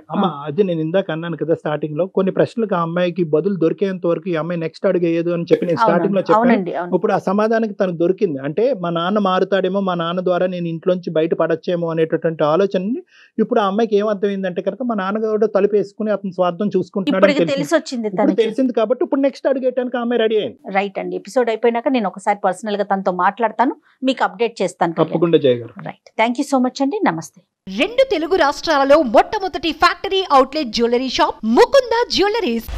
అది నేను ఇందాక అన్నాను కదా స్టార్టింగ్ లో, కొన్ని ప్రశ్నలకు ఆ అమ్మాయికి బదులు దొరికేంత వరకు ఈ అమ్మాయి నెక్స్ట్ అడిగేయదు అని చెప్పి నేను స్టార్టింగ్ లో చెప్పాను. ఇప్పుడు ఆ సమాధానానికి తనకు దొరికింది. అంటే మా నాన్న మారుతాడేమో, మా నాన్న ద్వారా నేను ఇంట్లోంచి బయట పడచ్చేమో అనేటటువంటి ఆలోచనని ఇప్పుడు ఆ అమ్మాయికి ఏమర్థమైందంటే కనుక మా నాన్నగారు తలుపేసుకుని అతని స్వార్థం చూసుకుంటున్నాడు తెలిసింది కాబట్టి ఇప్పుడు నెక్స్ట్ అడిగేయడానికి ఆ అమ్మాయి రెడీ అయింది. రైట్ అండి, ఎపిసోడ్ అయిపోయినాక నేను ఒకసారి పర్సనల్ గా తనతో మాట్లాడతాను, మీకు అప్డేట్ చేస్తాను. తప్పకుండా జయ గారు. Right, thank you so much అండి. నమస్తే. 2 తెలుగు రాష్ట్రాలలో మొట్టమొదటి factory outlet jewellery shop Mukunda jewelleries.